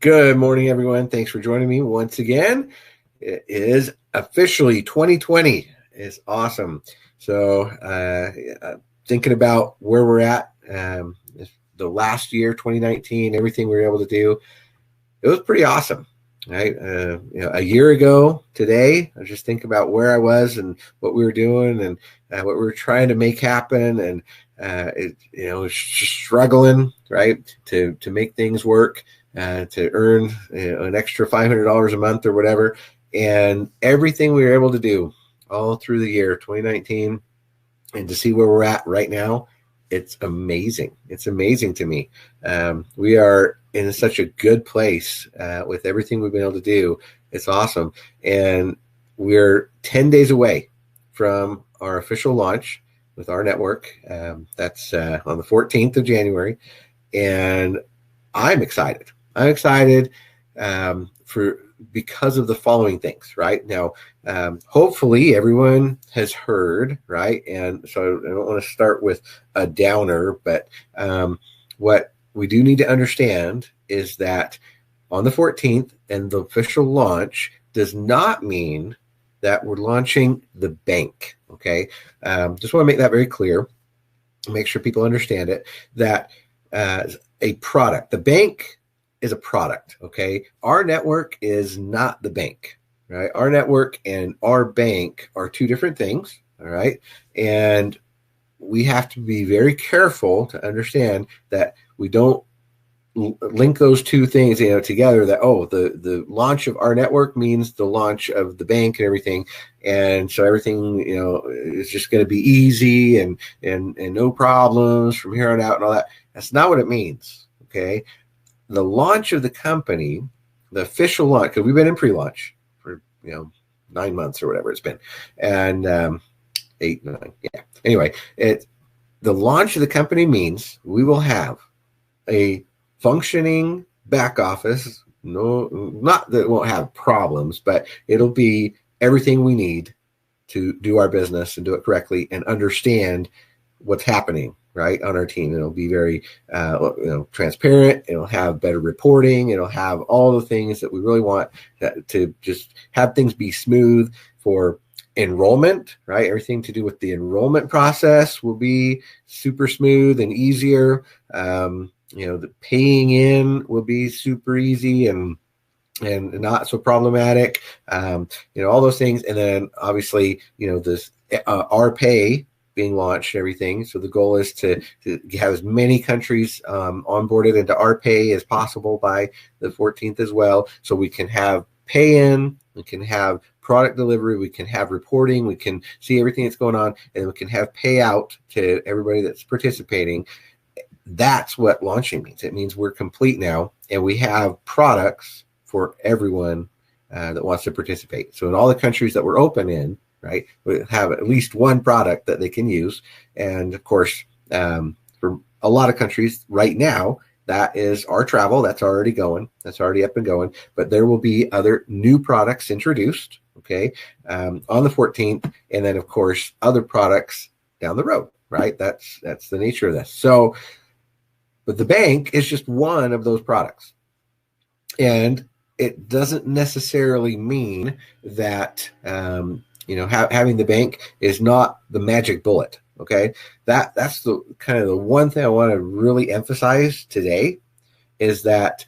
Good morning, everyone. Thanks for joining me once again. It is officially 2020. It's awesome. So, thinking about where we're at, the last year, 2019, everything we were able to do, it was pretty awesome. Right? A year ago today, I was just thinking about where I was and what we were doing and what we were trying to make happen, and just struggling, right, to make things work, to earn an extra $500 a month or whatever, and everything we were able to do all through the year 2019, and to see where we're at right now. It's amazing. It's amazing to me. We are in such a good place with everything we've been able to do. It's awesome. And we're 10 days away from our official launch with rNetwork. That's on the 14th of January. And I'm excited. I'm excited because of the following things, right? Now, hopefully everyone has heard, right? And so I don't want to start with a downer, but what we do need to understand is that on the 14th and the official launch does not mean that we're launching the bank, okay? Just want to make that very clear, make sure people understand it, that a product, the bank is a product, okay? rNetwork is not the bank, right? rNetwork and our bank are two different things, all right? And we have to be very careful to understand that we don't link those two things, together, that, the launch of rNetwork means the launch of the bank and everything. And so everything, is just going to be easy and no problems from here on out and all that. That's not what it means, okay? The launch of the company, the official launch, because we've been in pre-launch for 9 months or whatever it's been, and 8, 9, yeah. Anyway, the launch of the company means we will have a functioning back office. No, not that it won't have problems, but it'll be everything we need to do our business and do it correctly and understand what's happening, right, on our team. It'll be very transparent. It'll have better reporting. It'll have all the things that we really want to just have things be smooth for enrollment, right? Everything to do with the enrollment process will be super smooth and easier. The paying in will be super easy and not so problematic. All those things. And then obviously, this our pay being launched and everything. So the goal is to have as many countries onboarded into our pay as possible by the 14th as well. So we can have pay in, we can have product delivery, we can have reporting, we can see everything that's going on, and we can have payout to everybody that's participating. That's what launching means. It means we're complete now, and we have products for everyone that wants to participate. So in all the countries that we're open in, right, we have at least one product that they can use. And of course, for a lot of countries right now, that is our travel. That's already going. That's already up and going. But there will be other new products introduced, okay, on the 14th. And then, of course, other products down the road, right? That's the nature of this. So, but the bank is just one of those products. And it doesn't necessarily mean that, having the bank is not the magic bullet. Okay. That's the kind of the one thing I want to really emphasize today, is that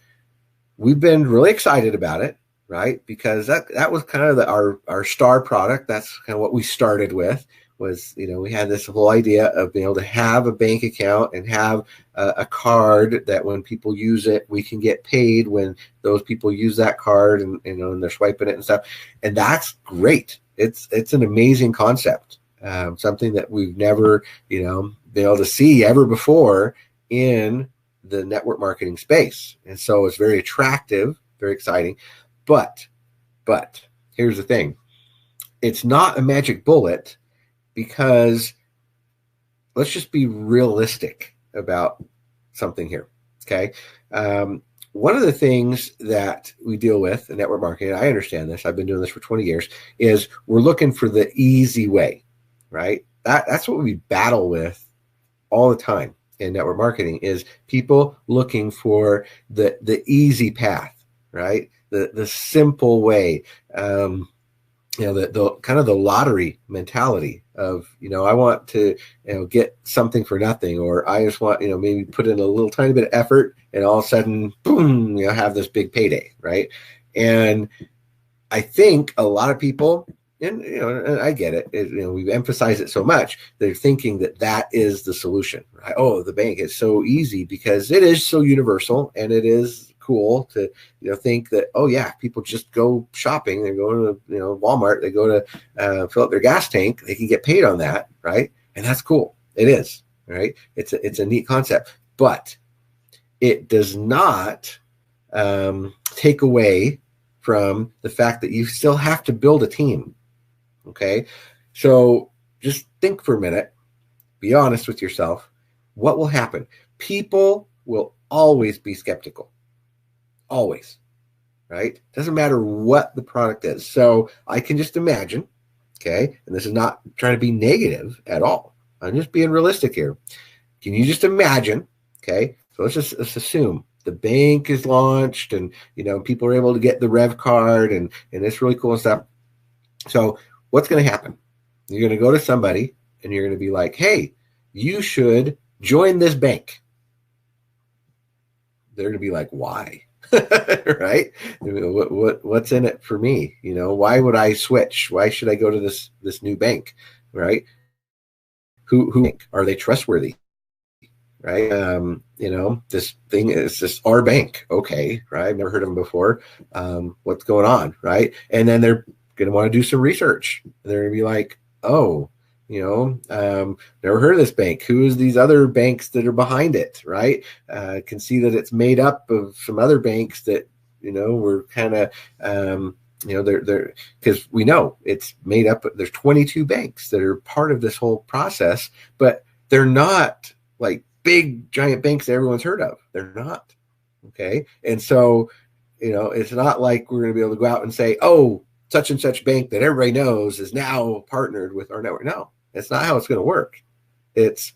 we've been really excited about it, right? Because that was kind of our star product. That's kind of what we started with, was, we had this whole idea of being able to have a bank account and have a card that when people use it, we can get paid when those people use that card and they're swiping it and stuff. And that's great. It's an amazing concept. Something that we've never, been able to see ever before in the network marketing space. And so it's very attractive, very exciting. But here's the thing. It's not a magic bullet, because let's just be realistic about something here, okay? One of the things that we deal with in network marketing, I understand this, I've been doing this for 20 years, is we're looking for the easy way, right? That's what we battle with all the time in network marketing, is people looking for the easy path. right? The simple way. The kind of the lottery mentality of, I want to, get something for nothing, or I just want, maybe put in a little tiny bit of effort and all of a sudden, boom, have this big payday, right? And I think a lot of people, and I get it, we've emphasized it so much, they're thinking that is the solution, right? Oh, the bank is so easy because it is so universal, and it is cool to think that, oh yeah, people just go shopping, they go to Walmart, they go to fill up their gas tank, they can get paid on that, right? And that's cool. It is, right? It's a neat concept, but it does not take away from the fact that you still have to build a team. Okay, so just think for a minute, be honest with yourself. What will happen? People will always be skeptical. Always, right? Doesn't matter what the product is. So I can just imagine, okay, and this is not trying to be negative at all. I'm just being realistic here. Can you just imagine, okay, so let's assume the bank is launched and, people are able to get the Rev card and it's really cool and stuff. So what's going to happen? You're going to go to somebody and you're going to be like, hey, you should join this bank. They're going to be like, why? Right? What's in it for me? Why would I switch? Why should I go to this new bank? Right? Who are they trustworthy? Right? This thing is just our bank. Okay, right? I've never heard of them before. What's going on? Right? And then they're going to want to do some research. They're going to be like, oh, never heard of this bank. Who is these other banks that are behind it? Right? Can see that it's made up of some other banks that, were kind of, they're because we know it's made up. There's 22 banks that are part of this whole process, but they're not like big giant banks that everyone's heard of. They're not. Okay. And so, it's not like we're going to be able to go out and say, oh, such and such bank that everybody knows is now partnered with our network. No, that's not how it's going to work. It's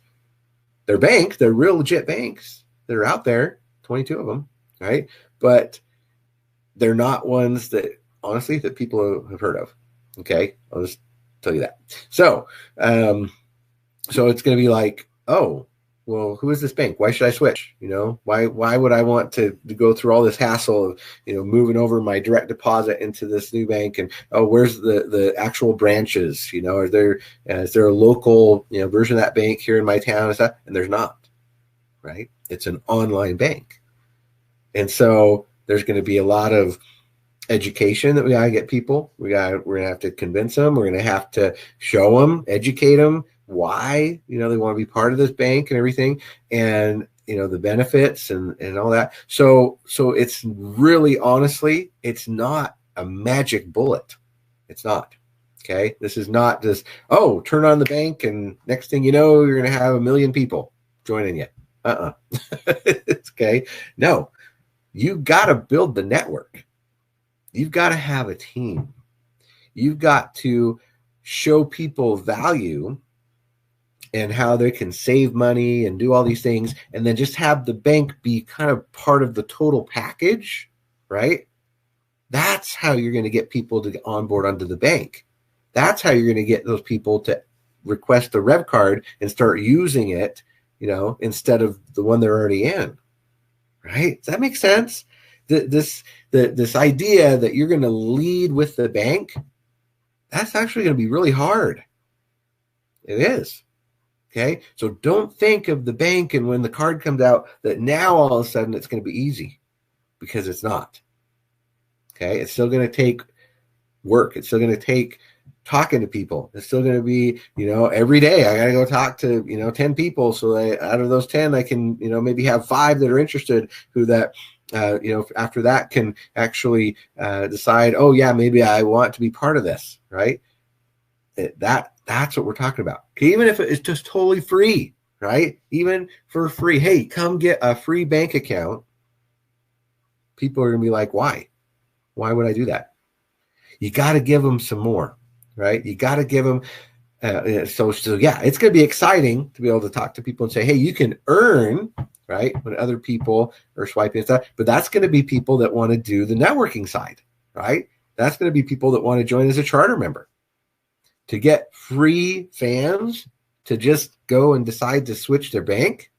their bank, they're real legit banks that are out there, 22 of them, right? But they're not ones that, honestly, that people have heard of. Okay, I'll just tell you that. So, so it's going to be like, oh, well, who is this bank? Why should I switch? Why would I want to go through all this hassle of, moving over my direct deposit into this new bank? And, oh, where's the actual branches? Is there a local, version of that bank here in my town and stuff? And there's not, right? It's an online bank. And so there's going to be a lot of education that we got to get people. We're going to have to convince them. We're going to have to show them, educate them why, they want to be part of this bank and everything, and, the benefits and all that. So it's really, honestly, it's not a magic bullet. It's not. Okay. This is not just, oh, turn on the bank and next thing you know, you're going to have 1 million people joining you. Okay. No, you got to build the network. You've got to have a team. You've got to show people value and how they can save money and do all these things, and then just have the bank be kind of part of the total package, right? That's how you're going to get people to onboard onto the bank. That's how you're going to get those people to request the Rev card and start using it, instead of the one they're already in, right? Does that make sense? This idea that you're going to lead with the bank, that's actually going to be really hard. It is. Okay, so don't think of the bank and when the card comes out that now all of a sudden it's going to be easy, because it's not. Okay, it's still going to take work. It's still going to take talking to people. It's still going to be, every day I got to go talk to, 10 people. So out of those 10, I can, maybe have 5 that are interested who that, after that can actually decide, oh yeah, maybe I want to be part of this, right? That's what we're talking about. Even if it's just totally free, right? Even for free. Hey, come get a free bank account. People are going to be like, why? Why would I do that? You got to give them some more, right? You got to give them. So yeah, it's going to be exciting to be able to talk to people and say, hey, you can earn, right? right? When other people are swiping stuff, but that's going to be people that want to do the networking side, right? That's going to be people that want to join as a charter member. To get free fans to just go and decide to switch their bank,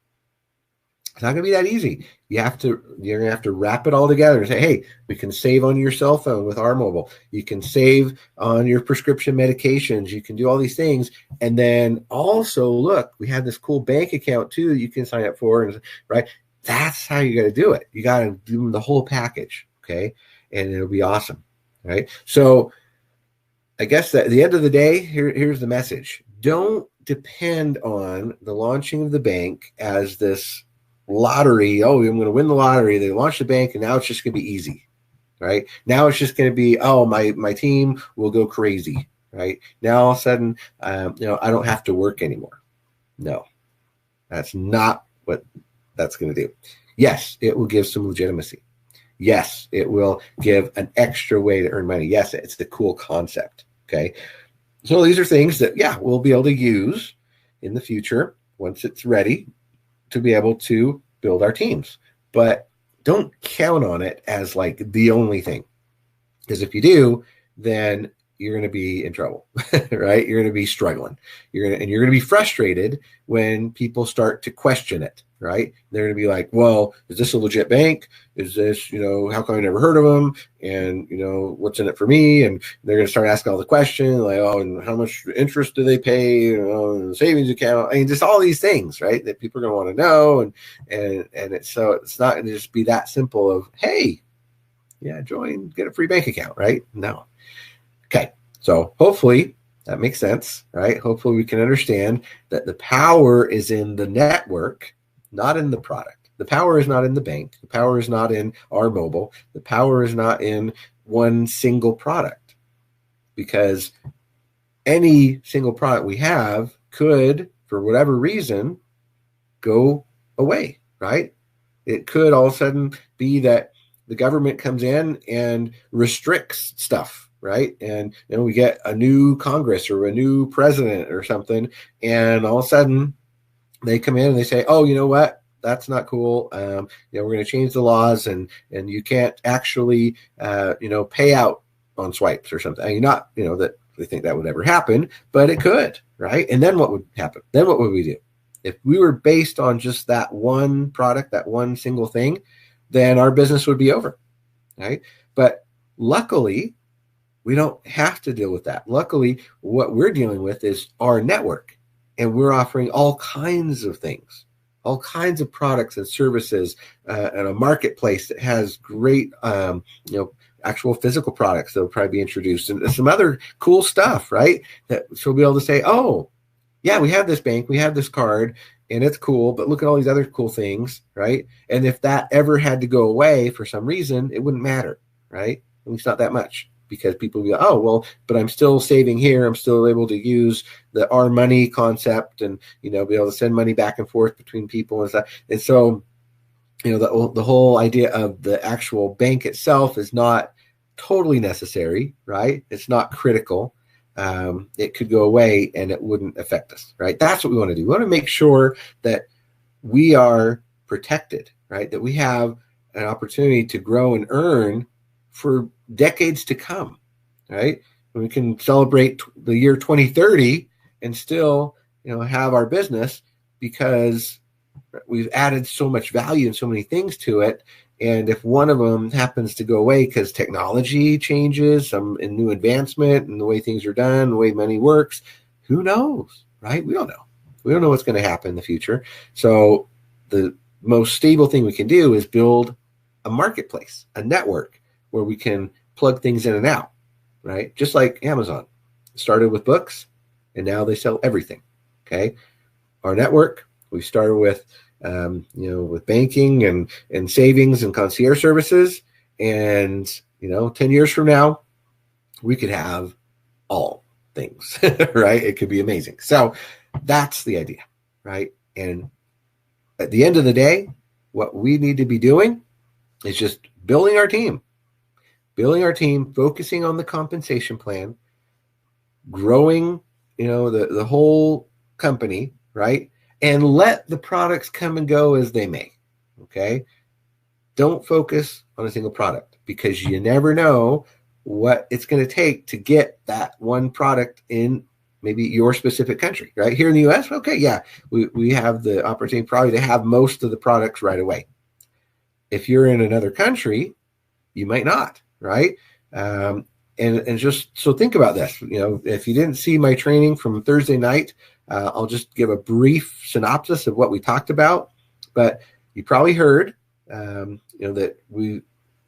it's not going to be that easy. You're going to have to wrap it all together and say, hey, we can save on your cell phone with our mobile. You can save on your prescription medications. You can do all these things. And then also, look, we have this cool bank account too you can sign up for, right? That's how you got to do it. You got to do the whole package, okay? And it'll be awesome, right? So I guess that at the end of the day, here's the message. Don't depend on the launching of the bank as this lottery. Oh, I'm going to win the lottery. They launch the bank, and now it's just going to be easy, right? Now it's just going to be, oh, my team will go crazy, right? Now all of a sudden, I don't have to work anymore. No, that's not what that's going to do. Yes, it will give some legitimacy. Yes, it will give an extra way to earn money. Yes, it's the cool concept. Okay. So these are things that, we'll be able to use in the future once it's ready to be able to build our teams. But don't count on it as like the only thing. Because if you do, then you're going to be in trouble, right? You're going to be struggling. You're going to be frustrated when people start to question it, right? They're going to be like, well, is this a legit bank? Is this, how come I never heard of them? And, what's in it for me? And they're going to start asking all the questions like, oh, and how much interest do they pay? And the savings account. I mean, just all these things, right? That people are going to want to know. And it's not going to just be that simple of, hey, join, get a free bank account, right? No. Okay, so hopefully that makes sense, right? Hopefully we can understand that the power is in the network, not in the product. The power is not in the bank. The power is not in our mobile. The power is not in one single product, because any single product we have could, for whatever reason, go away, right? It could all of a sudden be that the government comes in and restricts stuff, right? And we get a new Congress or a new president or something, and all of a sudden they come in and they say, oh, you know what? That's not cool. We're going to change the laws, and you can't actually, pay out on swipes or something. I mean, not, that we think that would ever happen, but it could, right? And then what would happen? Then what would we do? If we were based on just that one product, that one single thing, then our business would be over, right? But luckily, we don't have to deal with that. Luckily, what we're dealing with is our network, and we're offering all kinds of things, all kinds of products and services, and a marketplace that has great, actual physical products that will probably be introduced, and some other cool stuff, right? That she'll be able to say, oh, yeah, we have this bank, we have this card, and it's cool, but look at all these other cool things, right? And if that ever had to go away for some reason, it wouldn't matter, right? At least not that much. Because people will be like, oh, well, but I'm still saving here. I'm still able to use the our money concept and, be able to send money back and forth between people and stuff. And so, the whole idea of the actual bank itself is not totally necessary, right? It's not critical. It could go away and it wouldn't affect us, right? That's what we want to do. We want to make sure that we are protected, right? That we have an opportunity to grow and earn for decades to come, right? We can celebrate the year 2030 and still, have our business because we've added so much value and so many things to it. And if one of them happens to go away because technology changes, some new advancement and the way things are done, the way money works, who knows, right? We don't know. We don't know what's going to happen in the future. So the most stable thing we can do is build a marketplace, a network, where we can plug things in and out, right? Just like Amazon started with books, and now they sell everything. Okay, our network, we started with, with banking and savings and concierge services, and 10 years from now, we could have all things, right? It could be amazing. So that's the idea, right? And at the end of the day, what we need to be doing is just building our team, focusing on the compensation plan, growing, the whole company, right? And let the products come and go as they may, Okay. Don't focus on a single product because you never know what it's going to take to get that one product in maybe your specific country, right? Here in the US, okay, yeah, we have the opportunity probably to have most of the products right away. If you're in another country, you might not, right? And just so think about this. If you didn't see my training from Thursday night, I'll just give a brief synopsis of what we talked about. But you probably heard, that we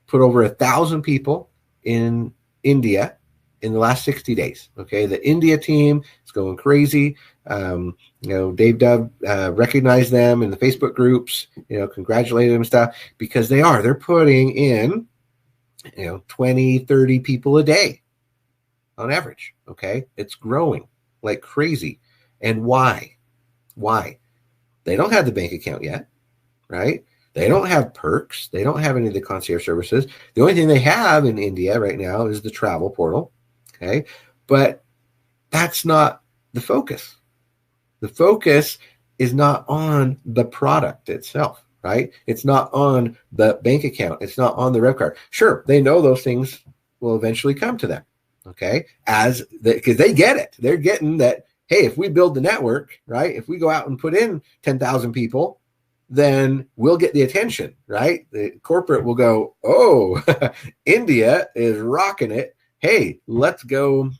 put over 1,000 people in India in the last 60 days. Okay, the India team is going crazy. Dave Dove recognized them in the Facebook groups. Congratulated them and stuff because they're putting in 20, 30 people a day on average. Okay. It's growing like crazy. And why? They don't have the bank account yet, right? They don't have perks. They don't have any of the concierge services. The only thing they have in India right now is the travel portal. Okay. But that's not the focus. The focus is not on the product itself, right? It's not on the bank account. It's not on the rev card. Sure, they know those things will eventually come to them, okay? Because they get it. They're getting that, hey, if we build the network, right? If we go out and put in 10,000 people, then we'll get the attention, right? The corporate will go, oh, India is rocking it. Hey, let's go,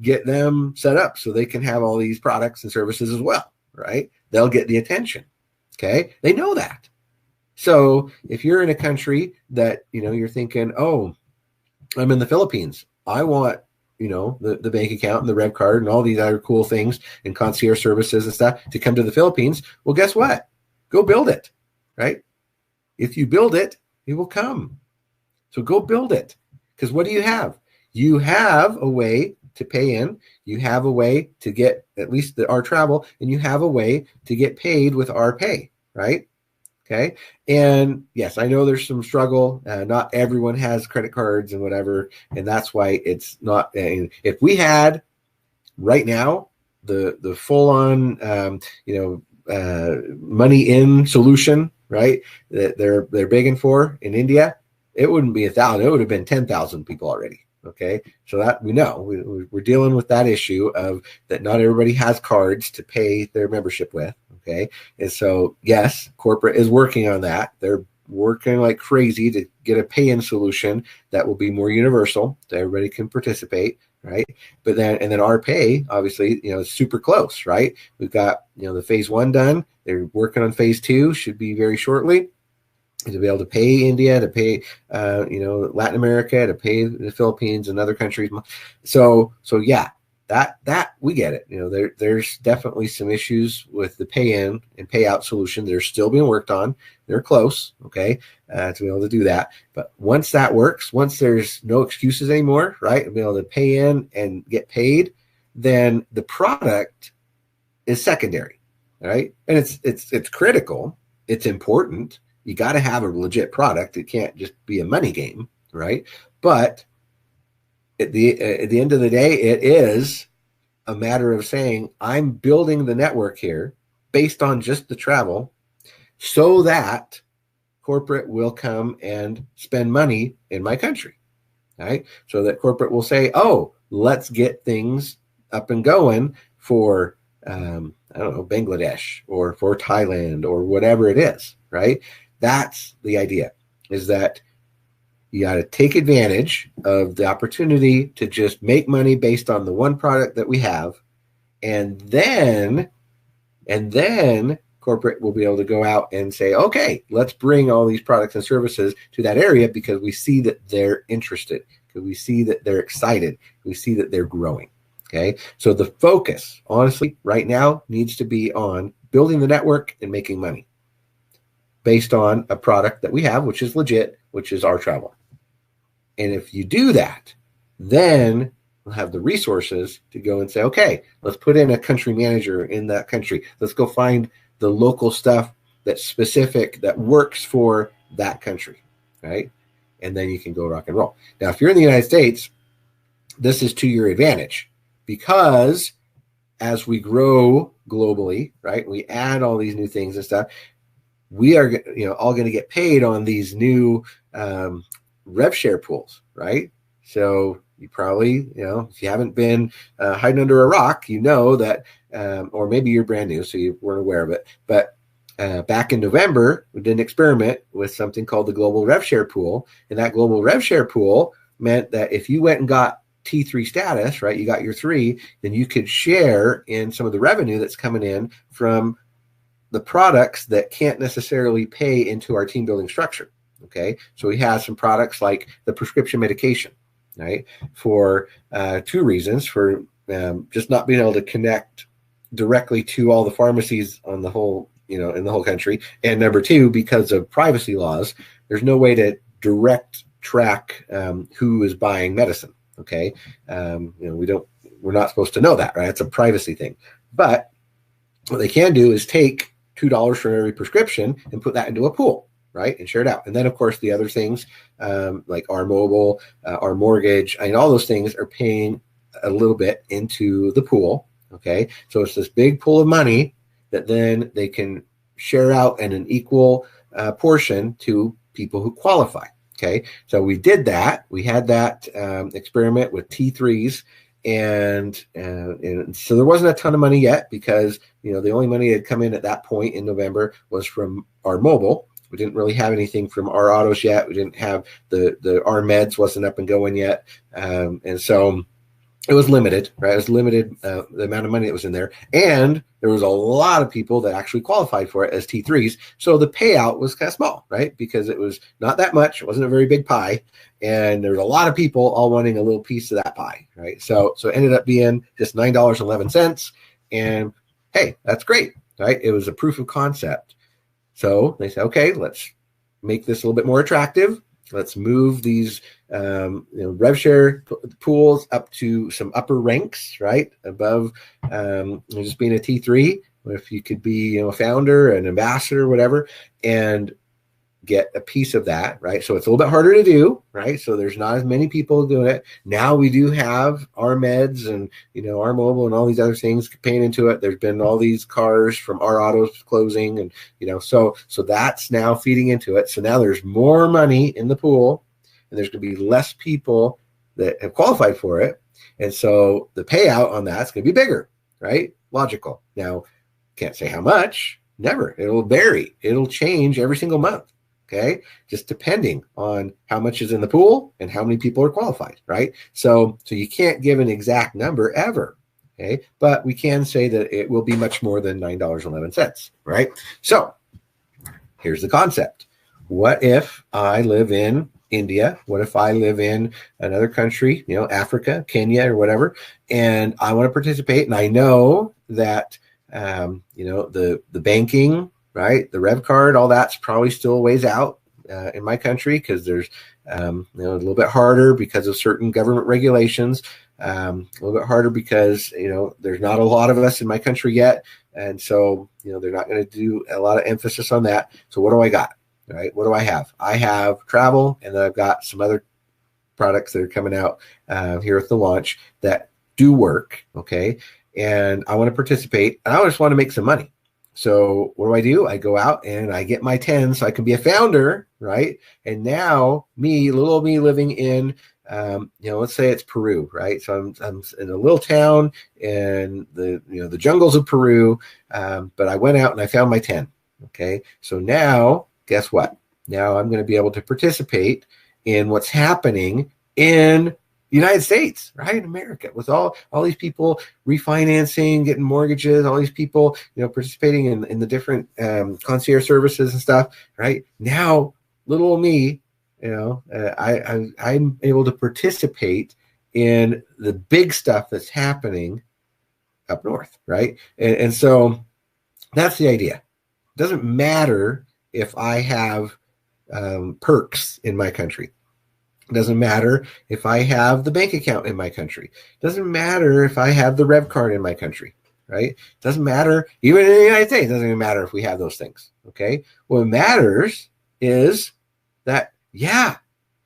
get them set up so they can have all these products and services as well, right? They'll get the attention. Okay. They know that. So if you're in a country that, you're thinking, oh, I'm in the Philippines. I want, the bank account and the rev card and all these other cool things and concierge services and stuff to come to the Philippines. Well, guess what? Go build it, right? If you build it, it will come. So go build it. Because what do you have? You have a way to pay in. You have a way to get at least our travel, and you have a way to get paid with our pay, right? Okay. And yes, I know there's some struggle. Not everyone has credit cards and whatever. And that's why it's not, if we had right now the full on, money in solution, right? That they're begging for in India, it wouldn't be 1,000. It would have been 10,000 people already. Okay. So that we know we're dealing with that issue of that not everybody has cards to pay their membership with. Okay. And so, yes, corporate is working on that. They're working like crazy to get a pay-in solution that will be more universal so everybody can participate. Right. But then our pay, obviously, is super close. Right. We've got, the phase 1 done. They're working on phase 2, should be very shortly. To be able to pay India, to pay, Latin America, to pay the Philippines and other countries. So yeah, that we get it. There's definitely some issues with the pay-in and payout solution. They're still being worked on. They're close, okay, to be able to do that. But once that works, once there's no excuses anymore, right, to be able to pay in and get paid, then the product is secondary, right? And it's critical. It's important. You got to have a legit product. It can't just be a money game, right? But at the end of the day, it is a matter of saying, I'm building the network here based on just the travel so that corporate will come and spend money in my country, right? So that corporate will say, oh, let's get things up and going for, Bangladesh or for Thailand or whatever it is, right? That's the idea, is that you got to take advantage of the opportunity to just make money based on the one product that we have. And then corporate will be able to go out and say, okay, let's bring all these products and services to that area because we see that they're interested, because we see that they're excited, we see that they're growing. Okay. So the focus, honestly, right now needs to be on building the network and making money based on a product that we have, which is legit, which is our travel. And if you do that, then we'll have the resources to go and say, okay, let's put in a country manager in that country. Let's go find the local stuff that's specific, that works for that country, right? And then you can go rock and roll. Now, if you're in the United States, this is to your advantage because as we grow globally, right, we add all these new things and stuff, we are, all going to get paid on these new rev share pools, right? So you probably, if you haven't been hiding under a rock, that, or maybe you're brand new, so you weren't aware of it. But back in November, we did an experiment with something called the Global Rev Share Pool. And that Global Rev Share Pool meant that if you went and got T3 status, right, you got your 3, then you could share in some of the revenue that's coming in from the products that can't necessarily pay into our team building structure. Okay, so we have some products like the prescription medication, right, for 2 reasons: for just not being able to connect directly to all the pharmacies on the whole, in the whole country, and number 2, because of privacy laws, there's no way to direct track who is buying medicine. Okay, we're not supposed to know that, right? It's a privacy thing. But what they can do is take $2 for every prescription and put that into a pool, right, and share it out. And then, of course, the other things like our mobile, our mortgage, all those things are paying a little bit into the pool. Okay, so it's this big pool of money that then they can share out in an equal portion to people who qualify. Okay, so we did that. We had that experiment with T3s. And so there wasn't a ton of money yet, because the only money that had come in at that point in November was from our mobile. We didn't really have anything from our autos yet. We didn't have the our meds wasn't up and going yet, and so it was limited, right? It was limited, the amount of money that was in there, and there was a lot of people that actually qualified for it as T3s. So the payout was kind of small, right? Because it was not that much. It wasn't a very big pie, and there was a lot of people all wanting a little piece of that pie, right? So it ended up being just $9.11, and hey, that's great, right? It was a proof of concept. So they said, okay, let's make this a little bit more attractive. Let's move these rev share pools up to some upper ranks, right, above just being a T3. If you could be a founder, an ambassador, whatever, and get a piece of that, right? So it's a little bit harder to do, right? So there's not as many people doing it. Now we do have our meds and, our mobile and all these other things paying into it. There's been all these cars from our autos closing, and, so that's now feeding into it. So now there's more money in the pool, and there's going to be less people that have qualified for it. And so the payout on that's going to be bigger, right? Logical. Now, can't say how much, never. It'll vary. It'll change every single month. Okay, just depending on how much is in the pool and how many people are qualified, right? So you can't give an exact number ever, okay? But we can say that it will be much more than $9.11, right? So here's the concept. What if I live in India? What if I live in another country, Africa, Kenya, or whatever, and I want to participate, and I know that, the banking, right, the rev card, all that's probably still a ways out in my country, because there's a little bit harder because of certain government regulations, a little bit harder because there's not a lot of us in my country yet, and so they're not going to do a lot of emphasis on that. So what do I got, right? What do I have? I have travel, and then I've got some other products that are coming out here at the launch that do work, okay, and I want to participate, and I just want to make some money. So what do? I go out and I get my 10 so I can be a founder, right? And now little me living in, let's say it's Peru, right? So I'm in a little town in the jungles of Peru, but I went out and I found my 10, okay? So now, guess what? Now I'm going to be able to participate in what's happening in United States, right? America, with all these people refinancing, getting mortgages, all these people, participating in the different concierge services and stuff, right? Now, little old me, I'm able to participate in the big stuff that's happening up north, right? And so that's the idea. It doesn't matter if I have perks in my country. It doesn't matter if I have the bank account in my country. It doesn't matter if I have the rev card in my country, right? It doesn't matter, even in the United States, it doesn't even matter if we have those things, okay? What matters is that,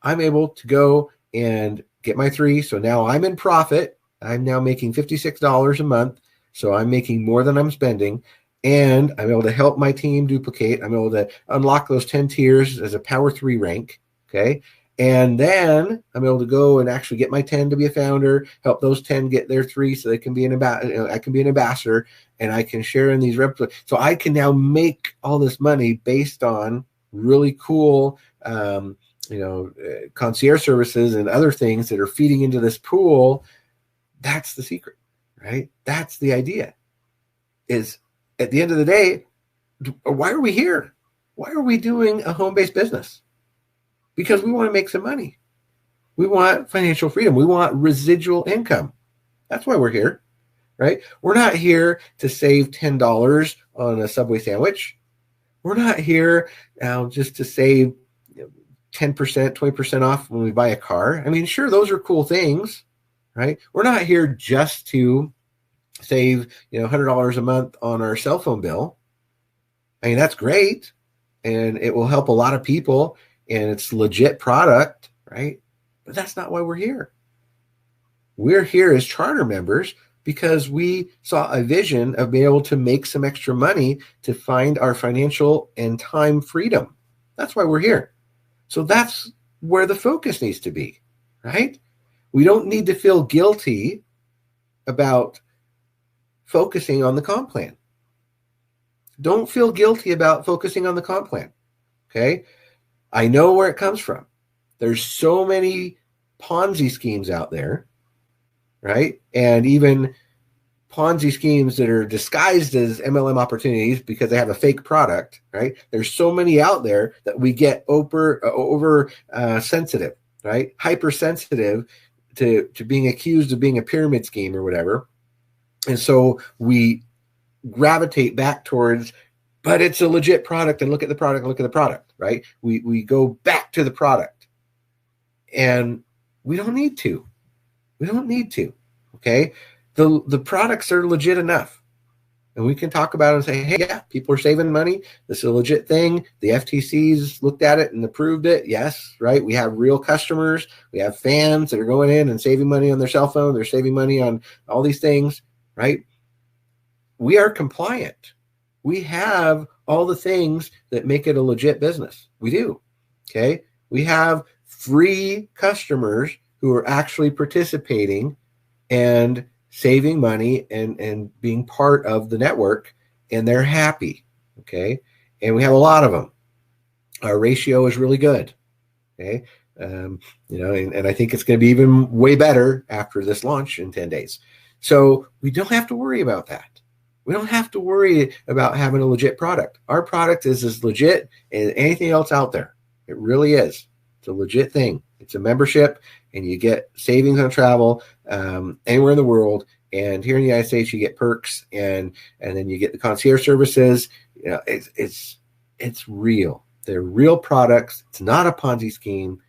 I'm able to go and get my 3. So now I'm in profit. I'm now making $56 a month. So I'm making more than I'm spending. and I'm able to help my team duplicate. I'm able to unlock those 10 tiers as a power 3 rank. Okay. And then I'm able to go and actually get my 10 to be a founder, help those 10 get their 3 so they can be I can be an ambassador, and I can share in these reps. So I can now make all this money based on really cool, concierge services and other things that are feeding into this pool. That's the secret, right? That's the idea. Is at the end of the day, why are we here? Why are we doing a home-based business? Because we want to make some money. We want financial freedom. We want residual income. That's why we're here, right? We're not here to save $10 on a Subway sandwich. We're not here just to save 10%, 20% off when we buy a car. I mean, sure, those are cool things, right? We're not here just to save $100 a month on our cell phone bill. I mean, that's great, and it will help a lot of people, and it's legit product, right? But that's not why we're here. We're here as charter members because we saw a vision of being able to make some extra money to find our financial and time freedom. That's why we're here. So that's where the focus needs to be, right? We don't need to feel guilty about focusing on the comp plan. Don't feel guilty about focusing on the comp plan, okay? I know where it comes from. There's so many Ponzi schemes out there, right? And even Ponzi schemes that are disguised as MLM opportunities because they have a fake product, right? There's so many out there that we get over sensitive, right? Hypersensitive to being accused of being a pyramid scheme or whatever. And so we gravitate back towards, but it's a legit product, and look at the product, right? We go back to the product, and we don't need to. Okay? The products are legit enough, and we can talk about it and say, hey, yeah, people are saving money. This is a legit thing. The FTC's looked at it and approved it. Yes, right? We have real customers. We have fans that are going in and saving money on their cell phone. They're saving money on all these things, right? We are compliant. We have all the things that make it a legit business. We do. Okay. We have free customers who are actually participating and saving money and being part of the network, and they're happy. Okay. And we have a lot of them. Our ratio is really good. Okay. And I think it's going to be even way better after this launch in 10 days. So we don't have to worry about that. We don't have to worry about having a legit product. Our product is as legit as anything else out there. It really is. It's a legit thing. It's a membership, and you get savings on travel anywhere in the world. And here in the United States, you get perks, and then you get the concierge services. It's real. They're real products. It's not a Ponzi scheme.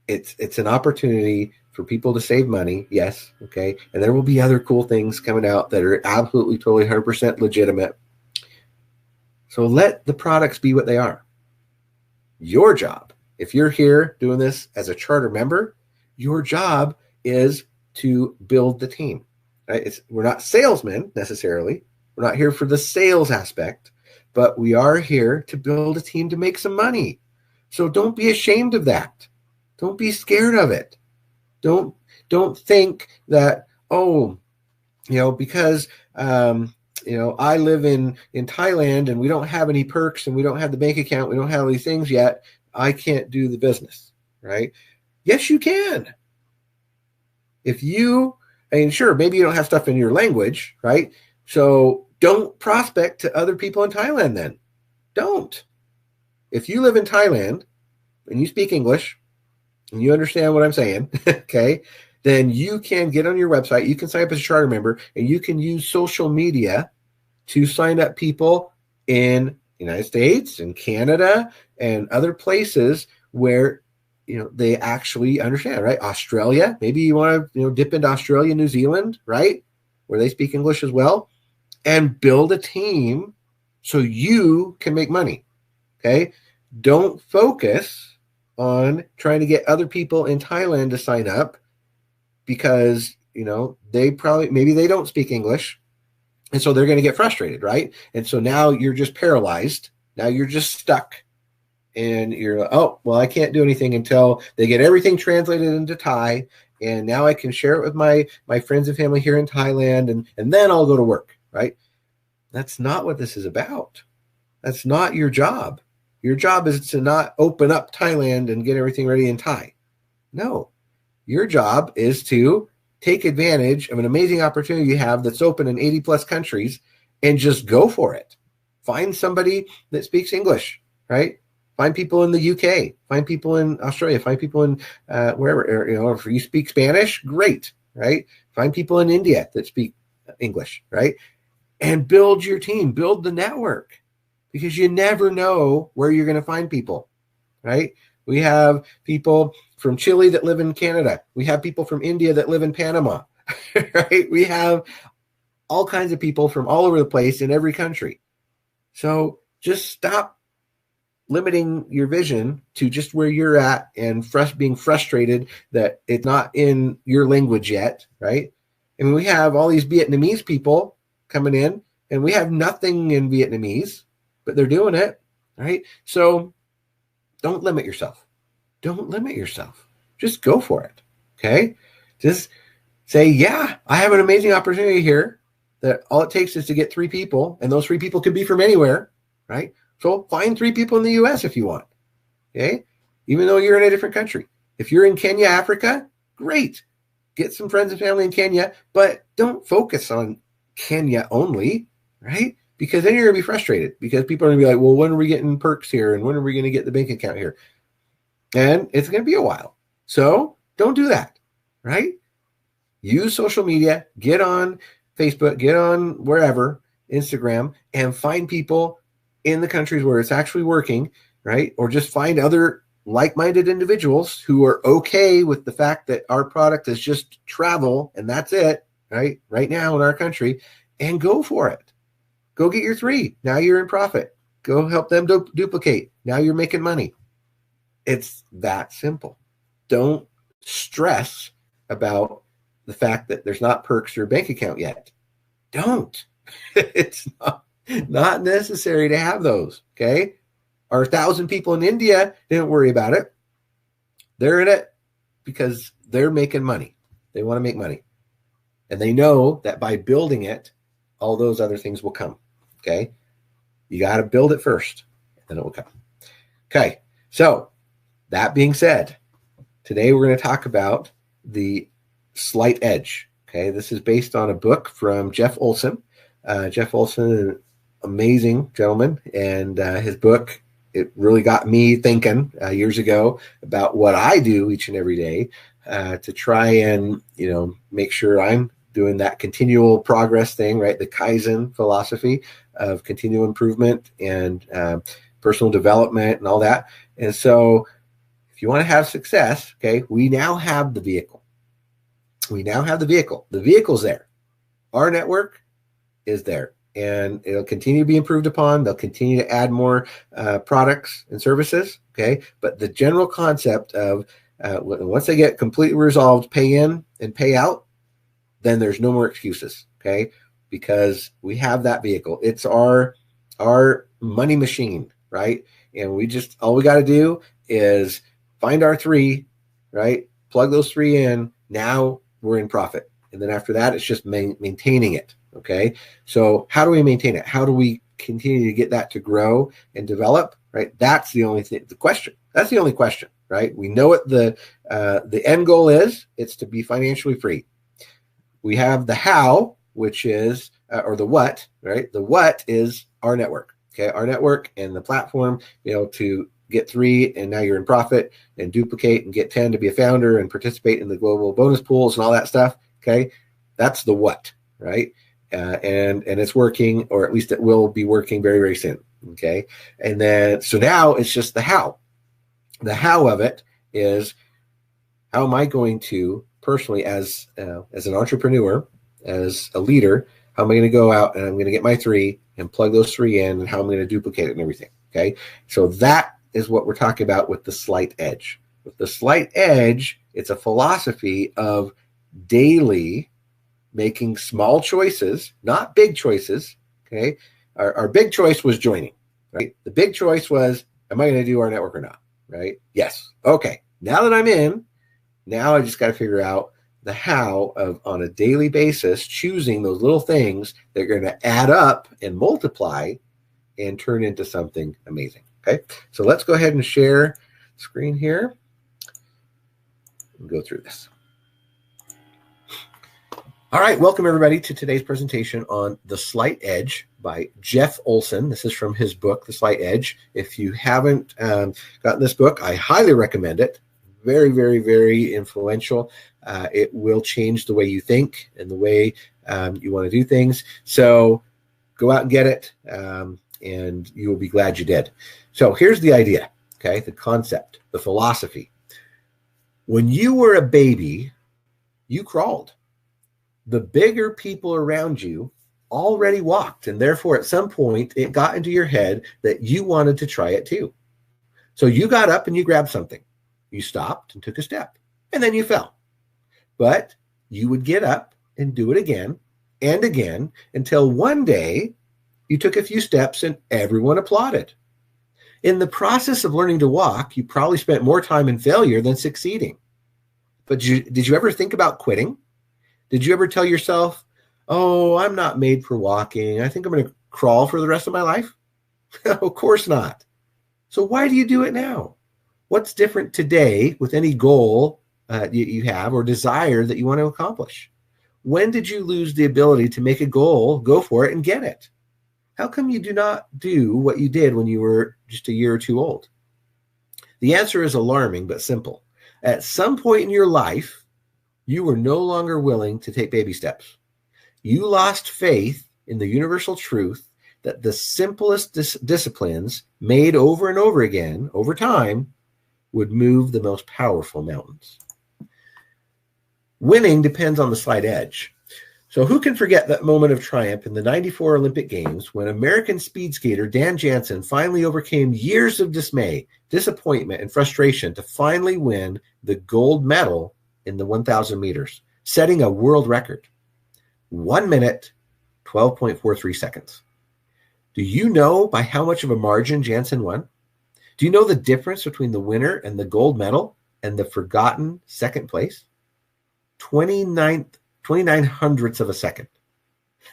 It's an opportunity for people to save money, yes, okay? And there will be other cool things coming out that are absolutely, totally 100% legitimate. So let the products be what they are. Your job, if you're here doing this as a charter member, your job is to build the team, right? We're not salesmen necessarily. We're not here for the sales aspect, but we are here to build a team to make some money. So don't be ashamed of that. Don't be scared of it. Don't think that, because I live in Thailand and we don't have any perks and we don't have the bank account, we don't have all these things yet, I can't do the business, right? Yes, you can. Sure, maybe you don't have stuff in your language, right? So don't prospect to other people in Thailand then. Don't. If you live in Thailand and you speak English, and you understand what I'm saying, okay, then you can get on your website, you can sign up as a charter member, and you can use social media to sign up people in the United States and Canada and other places where they actually understand, right? Australia, maybe you want to dip into Australia, New Zealand, right, where they speak English as well, and build a team so you can make money. Okay, don't focus on trying to get other people in Thailand to sign up because, maybe they don't speak English, And so they're going to get frustrated, right? And so now you're just paralyzed. Now you're just stuck. And you're like, oh, well, I can't do anything until they get everything translated into Thai. And now I can share it with my friends and family here in Thailand. And then I'll go to work, right? That's not what this is about. That's not your job. Your job is to not open up Thailand and get everything ready in Thai. No, your job is to take advantage of an amazing opportunity you have that's open in 80 plus countries and just go for it. Find somebody that speaks English, right? Find people in the UK, find people in Australia, find people in wherever, if you speak Spanish, great, right? Find people in India that speak English, right? And build your team, build the network, because you never know where you're going to find people, right? We have people from Chile that live in Canada. We have people from India that live in Panama, right? We have all kinds of people from all over the place in every country. So just stop limiting your vision to just where you're at and being frustrated that it's not in your language yet, right? I mean, we have all these Vietnamese people coming in, and we have nothing in Vietnamese, but they're doing it, right? So don't limit yourself. Don't limit yourself. Just go for it, okay? Just say, yeah, I have an amazing opportunity here that all it takes is to get 3 people, and those 3 people could be from anywhere, right? So find 3 people in the U.S. if you want, okay? Even though you're in a different country. If you're in Kenya, Africa, great. Get some friends and family in Kenya, but don't focus on Kenya only, right? Because then you're going to be frustrated because people are going to be like, well, when are we getting perks here? And when are we going to get the bank account here? And it's going to be a while. So don't do that, right? Use social media, get on Facebook, get on wherever, Instagram, and find people in the countries where it's actually working, right? Or just find other like-minded individuals who are okay with the fact that our product is just travel and that's it, right? Right now in our country, and go for it. Go get your 3. Now you're in profit. Go help them duplicate. Now you're making money. It's that simple. Don't stress about the fact that there's not perks to your bank account yet. Don't. It's not necessary to have those, okay? Our 1,000 people in India didn't worry about it. They're in it because they're making money. They want to make money. And they know that by building it, all those other things will come, okay? You got to build it first, and then it will come. Okay, so that being said, today we're going to talk about the slight edge, okay? This is based on a book from Jeff Olson. Jeff Olson, an amazing gentleman, and his book, it really got me thinking years ago about what I do each and every day to try and, make sure I'm doing that continual progress thing, right? The Kaizen philosophy of continual improvement and personal development and all that. And so if you want to have success, okay, we now have the vehicle. We now have the vehicle. The vehicle's there. rNetwork is there. And it'll continue to be improved upon. They'll continue to add more products and services, okay? But the general concept of once they get completely resolved, pay in and pay out, then there's no more excuses, okay? Because we have that vehicle. It's our money machine, right? And all we got to do is find our 3, right? Plug those 3 in. Now we're in profit. And then after that, it's just maintaining it. Okay. So how do we maintain it? How do we continue to get that to grow and develop? Right. That's the only thing, the question. That's the only question, right? We know what the end goal is. It's to be financially free. We have the how, which is, or the what, right? The what is rNetwork. Okay. rNetwork and the platform, to get 3 and now you're in profit and duplicate and get 10 to be a founder and participate in the global bonus pools and all that stuff. Okay. That's the what, right? And it's working, or at least it will be working very, very soon. Okay. And then, so now it's just the how. The how of it is, how am I going to personally, as an entrepreneur, as a leader, how am I going to go out and I'm going to get my 3 and plug those 3 in, and how I'm going to duplicate it and everything. Okay. So that is what we're talking about with the slight edge. With the slight edge, it's a philosophy of daily making small choices, not big choices. Okay. Our big choice was joining, right? The big choice was, am I going to do rNetwork or not? Right? Yes. Okay. Now that I'm in, now I just got to figure out the how of, on a daily basis, choosing those little things that are going to add up and multiply and turn into something amazing. Okay. So let's go ahead and share screen here and go through this. All right, welcome everybody to today's presentation on The Slight Edge by Jeff Olson. This is from his book, The Slight Edge. If you haven't gotten this book, I highly recommend it. Very, very, very influential. It will change the way you think and the way you want to do things. So go out and get it, and you will be glad you did. So here's the idea, okay, the concept, the philosophy. When you were a baby, you crawled. The bigger people around you already walked, and therefore at some point it got into your head that you wanted to try it too. So you got up and you grabbed something. You stopped and took a step, and then you fell. But you would get up and do it again and again until one day you took a few steps and everyone applauded. In the process of learning to walk, you probably spent more time in failure than succeeding. But did you ever think about quitting? Did you ever tell yourself, oh, I'm not made for walking. I think I'm going to crawl for the rest of my life? Of course not. So why do you do it now? What's different today with any goal you have or desire that you want to accomplish? When did you lose the ability to make a goal, go for it, and get it? How come you do not do what you did when you were just a year or two old? The answer is alarming but simple. At some point in your life, you were no longer willing to take baby steps. You lost faith in the universal truth that the simplest disciplines made over and over again, over time, would move the most powerful mountains. Winning depends on the slight edge. So who can forget that moment of triumph in the 94 Olympic Games when American speed skater Dan Jansen finally overcame years of dismay, disappointment, and frustration to finally win the gold medal in the 1,000 meters, setting a world record. 1 minute, 12.43 seconds. Do you know by how much of a margin Jansen won? Do you know the difference between the winner and the gold medal and the forgotten second place? 29 hundredths of a second.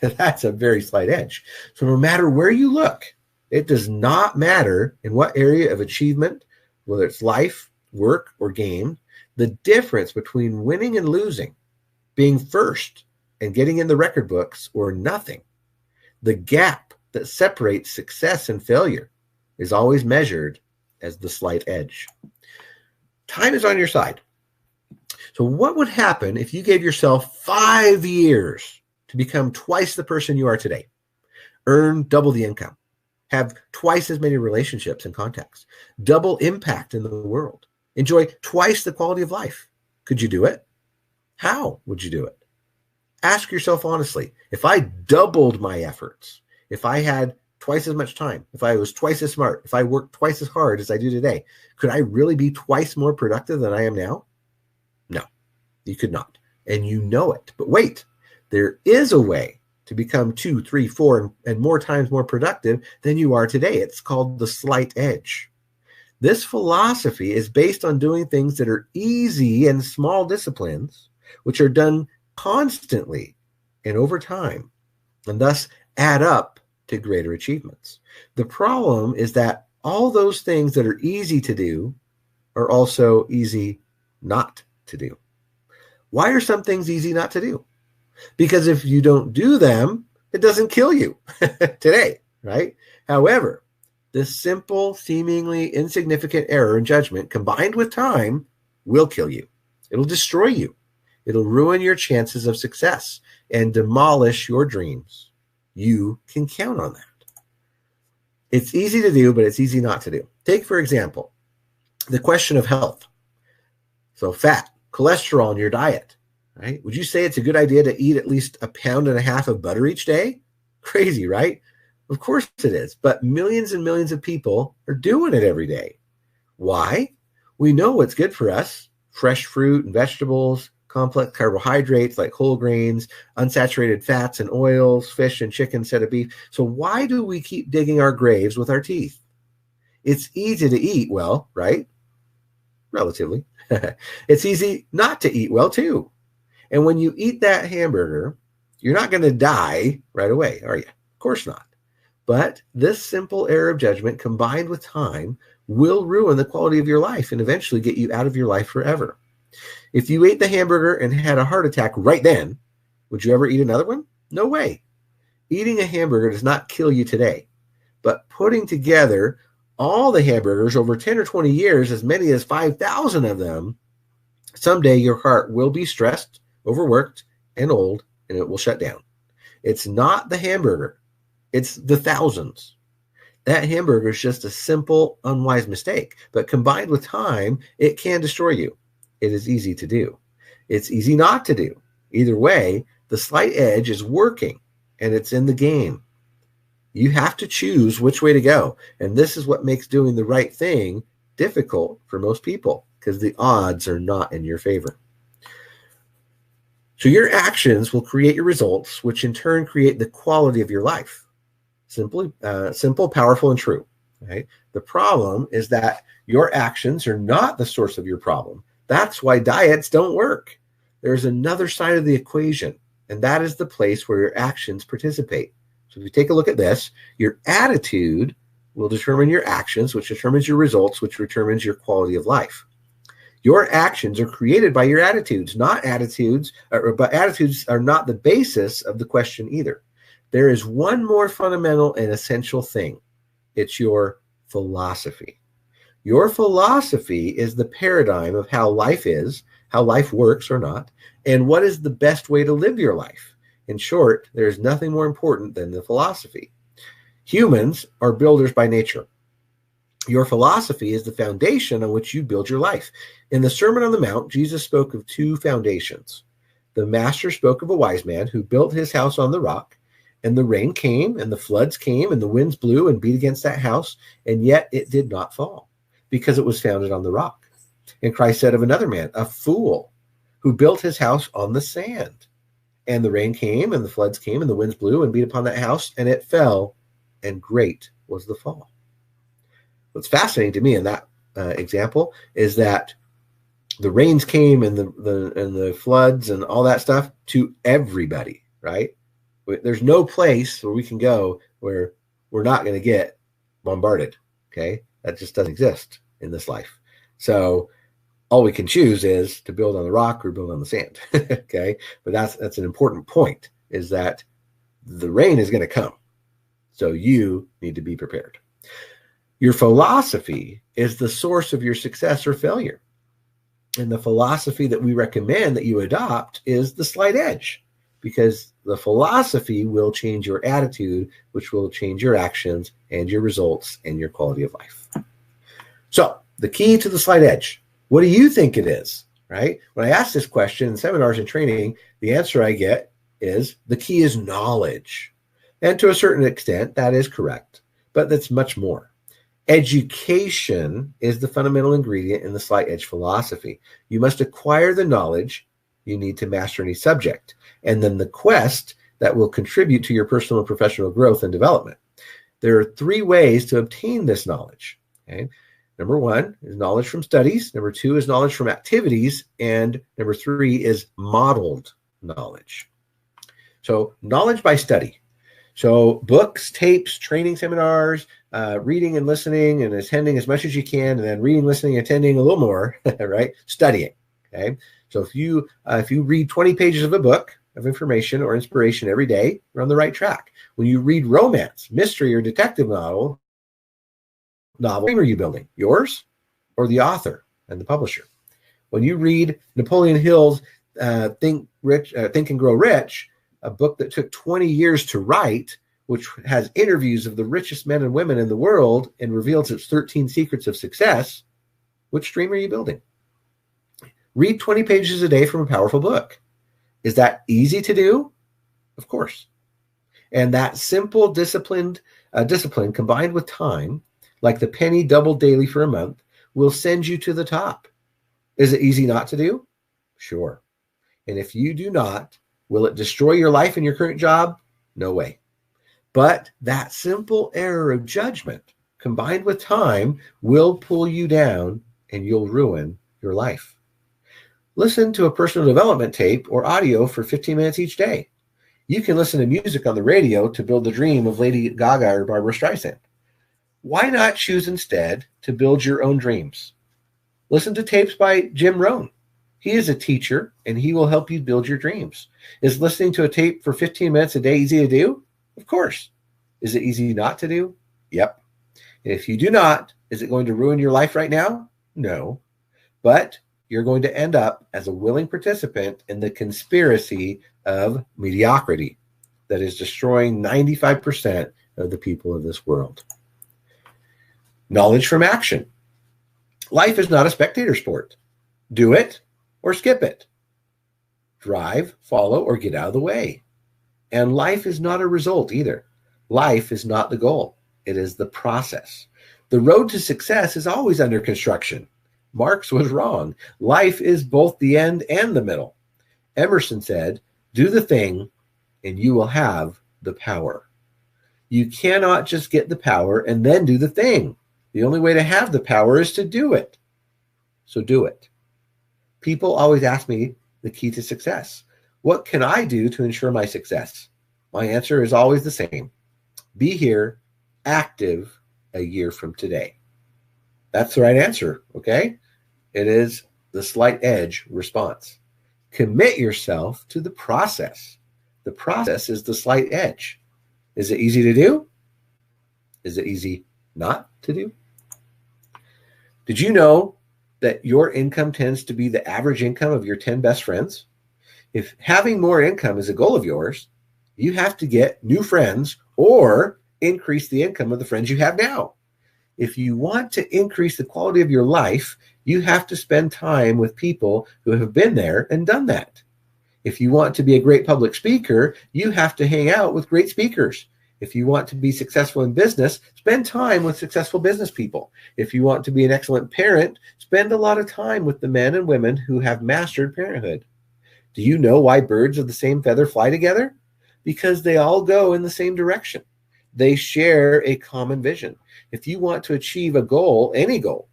That's a very slight edge. So no matter where you look, it does not matter in what area of achievement, whether it's life, work, or game, the difference between winning and losing, being first and getting in the record books, or nothing, the gap that separates success and failure is always measured as the slight edge. Time is on your side. So what would happen if you gave yourself 5 years to become twice the person you are today, earn double the income, have twice as many relationships and contacts, double impact in the world, enjoy twice the quality of life? Could you do it? How would you do it? Ask yourself honestly, if I doubled my efforts, if I had twice as much time, if I was twice as smart, if I worked twice as hard as I do today, could I really be twice more productive than I am now? No, you could not. And you know it. But wait, there is a way to become 2, 3, 4, and more times more productive than you are today. It's called the slight edge. This philosophy is based on doing things that are easy and small disciplines, which are done constantly and over time, and thus add up to greater achievements. The problem is that all those things that are easy to do are also easy not to do. Why are some things easy not to do? Because if you don't do them, it doesn't kill you today, right? However, this simple, seemingly insignificant error in judgment combined with time will kill you. It'll destroy you. It'll ruin your chances of success and demolish your dreams. You can count on that. It's easy to do, but it's easy not to do. Take, for example, the question of health. So fat, cholesterol in your diet, right? Would you say it's a good idea to eat at least 1.5 pounds of butter each day? Crazy, right? Of course it is, but millions and millions of people are doing it every day. Why? We know what's good for us: fresh fruit and vegetables, complex carbohydrates like whole grains, unsaturated fats and oils, fish and chicken instead of beef. So why do we keep digging our graves with our teeth? It's easy to eat well, right? Relatively. It's easy not to eat well too. And when you eat that hamburger, you're not going to die right away, are you? Of course not. But this simple error of judgment combined with time will ruin the quality of your life and eventually get you out of your life forever. If you ate the hamburger and had a heart attack right then, would you ever eat another one? No way. Eating a hamburger does not kill you today, but putting together all the hamburgers over 10 or 20 years, as many as 5,000 of them, someday your heart will be stressed, overworked, and old, and it will shut down. It's not the hamburger. It's the thousands. That hamburger is just a simple, unwise mistake, but combined with time, it can destroy you. It is easy to do. It's easy not to do. Either way, the slight edge is working, and it's in the game. You have to choose which way to go, and this is what makes doing the right thing difficult for most people, because the odds are not in your favor. So your actions will create your results, which in turn create the quality of your life. Simple, powerful, and true. Right? The problem is that your actions are not the source of your problem. That's why diets don't work. There's another side of the equation, and that is the place where your actions participate. So if you take a look at this, your attitude will determine your actions, which determines your results, which determines your quality of life. Your actions are created by your attitudes, but attitudes are not the basis of the question either. There is one more fundamental and essential thing. It's your philosophy. Your philosophy is the paradigm of how life is, how life works or not, and what is the best way to live your life. In short, there is nothing more important than the philosophy. Humans are builders by nature. Your philosophy is the foundation on which you build your life. In the Sermon on the Mount, Jesus spoke of two foundations. The master spoke of a wise man who built his house on the rock, and the rain came, and the floods came, and the winds blew and beat against that house, and yet it did not fall, because it was founded on the rock. And Christ said of another man, a fool, who built his house on the sand. And the rain came, and the floods came, and the winds blew and beat upon that house, and it fell, and great was the fall. What's fascinating to me in that example is that the rains came and the floods and all that stuff to everybody, right? There's no place where we can go where we're not going to get bombarded, okay? That just doesn't exist in this life. So all we can choose is to build on the rock or build on the sand, okay? But that's an important point, is that the rain is going to come. So you need to be prepared. Your philosophy is the source of your success or failure. And the philosophy that we recommend that you adopt is the slight edge, because the philosophy will change your attitude, which will change your actions and your results and your quality of life. So the key to the slight edge, what do you think it is, right? When I ask this question in seminars and training, the answer I get is the key is knowledge. And to a certain extent, that is correct, but that's much more. Education is the fundamental ingredient in the slight edge philosophy. You must acquire the knowledge you need to master any subject, and then the quest that will contribute to your personal and professional growth and development. There are three ways to obtain this knowledge. Okay? Number one is knowledge from studies. Number two is knowledge from activities. And number three is modeled knowledge. So knowledge by study. So books, tapes, training seminars, reading and listening and attending as much as you can, and then reading, listening, attending a little more, right? Studying, okay? So if you read 20 pages of a book of information or inspiration every day, you're on the right track. When you read romance, mystery, or detective novel, what are you building? Yours or the author and the publisher? When you read Napoleon Hill's Think and Grow Rich, a book that took 20 years to write, which has interviews of the richest men and women in the world and reveals its 13 secrets of success, which dream are you building? Read 20 pages a day from a powerful book. Is that easy to do? Of course. And that simple discipline combined with time, like the penny doubled daily for a month, will send you to the top. Is it easy not to do? Sure. And if you do not, will it destroy your life and your current job? No way. But that simple error of judgment combined with time will pull you down and you'll ruin your life. Listen to a personal development tape or audio for 15 minutes each day. You can listen to music on the radio to build the dream of Lady Gaga or Barbara Streisand. Why not choose instead to build your own dreams? Listen to tapes by Jim Rohn. He is a teacher, and he will help you build your dreams. Is listening to a tape for 15 minutes a day easy to do? Of course. Is it easy not to do? Yep. And if you do not, is it going to ruin your life right now? No. But you're going to end up as a willing participant in the conspiracy of mediocrity that is destroying 95% of the people of this world. Knowledge from action. Life is not a spectator sport. Do it or skip it. Drive, follow, or get out of the way. And life is not a result either. Life is not the goal. It is the process. The road to success is always under construction. Marx was wrong. Life is both the end and the middle. Emerson said, do the thing and you will have the power. You cannot just get the power and then do the thing. The only way to have the power is to do it. So do it. People always ask me the key to success. What can I do to ensure my success? My answer is always the same. Be here, active a year from today. That's the right answer, okay? It is the slight edge response. Commit yourself to the process. The process is the slight edge. Is it easy to do? Is it easy not to do? Did you know that your income tends to be the average income of your 10 best friends? If having more income is a goal of yours, you have to get new friends or increase the income of the friends you have now. If you want to increase the quality of your life, you have to spend time with people who have been there and done that. If you want to be a great public speaker, you have to hang out with great speakers. If you want to be successful in business, spend time with successful business people. If you want to be an excellent parent, spend a lot of time with the men and women who have mastered parenthood. Do you know why birds of the same feather fly together? Because they all go in the same direction. They share a common vision. If you want to achieve a goal, any goal,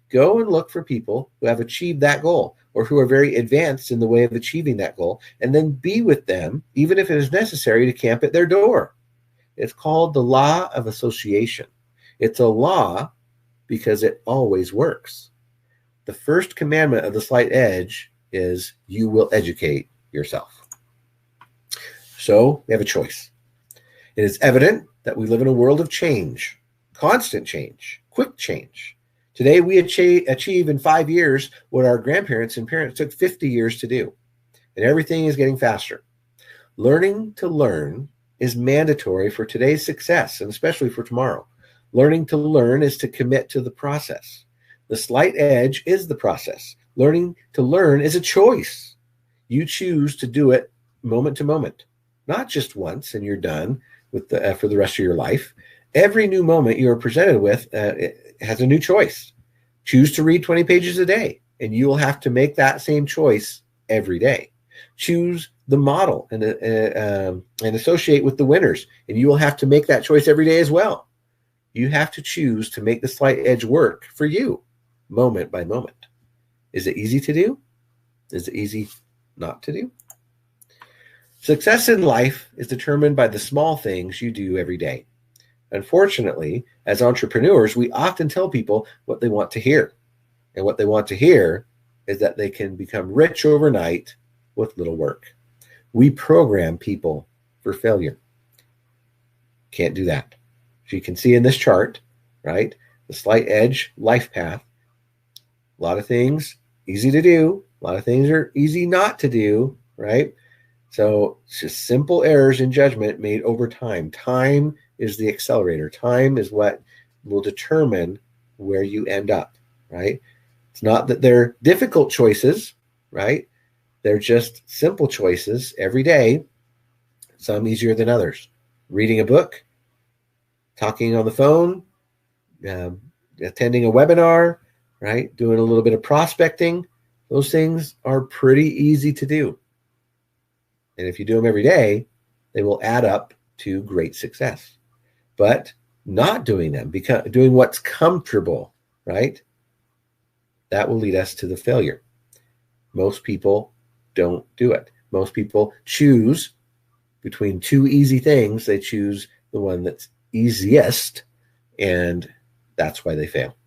go and look for people who have achieved that goal or who are very advanced in the way of achieving that goal, and then be with them, even if it is necessary to camp at their door. It's called the law of association. It's a law because it always works. The first commandment of the slight edge is you will educate yourself. So we have a choice. It is evident that we live in a world of change, constant change, quick change. Today we achieve in 5 years what our grandparents and parents took 50 years to do. And everything is getting faster. Learning to learn is mandatory for today's success and especially for tomorrow. Learning to learn is to commit to the process. The slight edge is the process. Learning to learn is a choice. You choose to do it moment to moment, not just once and you're done with for the rest of your life. Every new moment you are presented with has a new choice. Choose to read 20 pages a day, and you will have to make that same choice every day. Choose the model and associate with the winners, and you will have to make that choice every day as well. You have to choose to make the slight edge work for you, moment by moment. Is it easy to do? Is it easy not to do? Success in life is determined by the small things you do every day. Unfortunately, as entrepreneurs, we often tell people what they want to hear. And what they want to hear is that they can become rich overnight with little work. We program people for failure. Can't do that. As you can see in this chart, right? The slight edge life path. A lot of things easy to do. A lot of things are easy not to do, right? So it's just simple errors in judgment made over time. Time is the accelerator. Time is what will determine where you end up, right? It's not that they're difficult choices, right? They're just simple choices every day, some easier than others. Reading a book, talking on the phone, attending a webinar, right? Doing a little bit of prospecting. Those things are pretty easy to do. And if you do them every day, they will add up to great success. But not doing them, doing what's comfortable, right? That will lead us to the failure. Most people don't do it. Most people choose between two easy things. They choose the one that's easiest, and that's why they fail.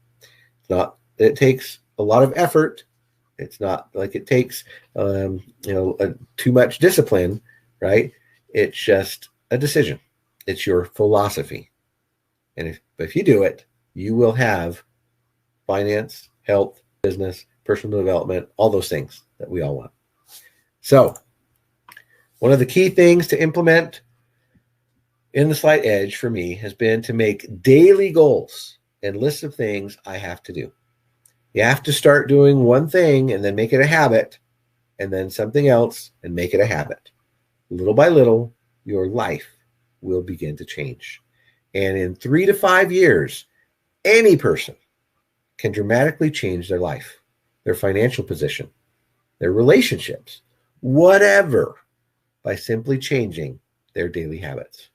It's not that it takes a lot of effort. It's not like it takes too much discipline, right? It's just a decision. It's your philosophy. And if you do it, you will have finance, health, business, personal development, all those things that we all want. So one of the key things to implement in the Slight Edge for me has been to make daily goals and lists of things I have to do. You have to start doing one thing and then make it a habit, and then something else and make it a habit. Little by little, your life will begin to change. And in 3 to 5 years, any person can dramatically change their life, their financial position, their relationships, whatever, by simply changing their daily habits.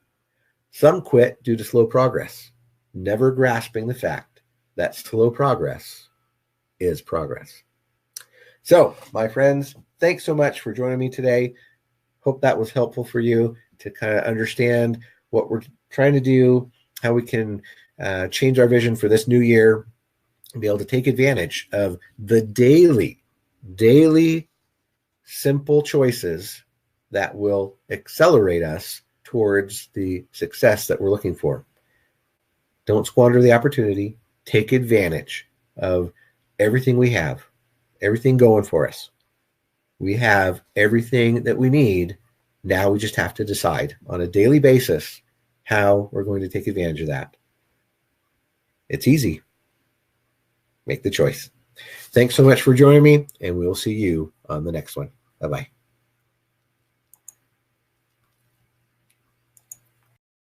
Some quit due to slow progress, never grasping the fact that slow progress is progress. So, my friends, thanks so much for joining me today. Hope that was helpful for you to kind of understand what we're trying to do, how we can change our vision for this new year, and be able to take advantage of the daily, simple choices that will accelerate us towards the success that we're looking for. Don't squander the opportunity. Take advantage of everything we have, everything going for us. We have everything that we need. Now we just have to decide on a daily basis how we're going to take advantage of that. It's easy. Make the choice. Thanks so much for joining me, and we'll see you on the next one. Bye-bye.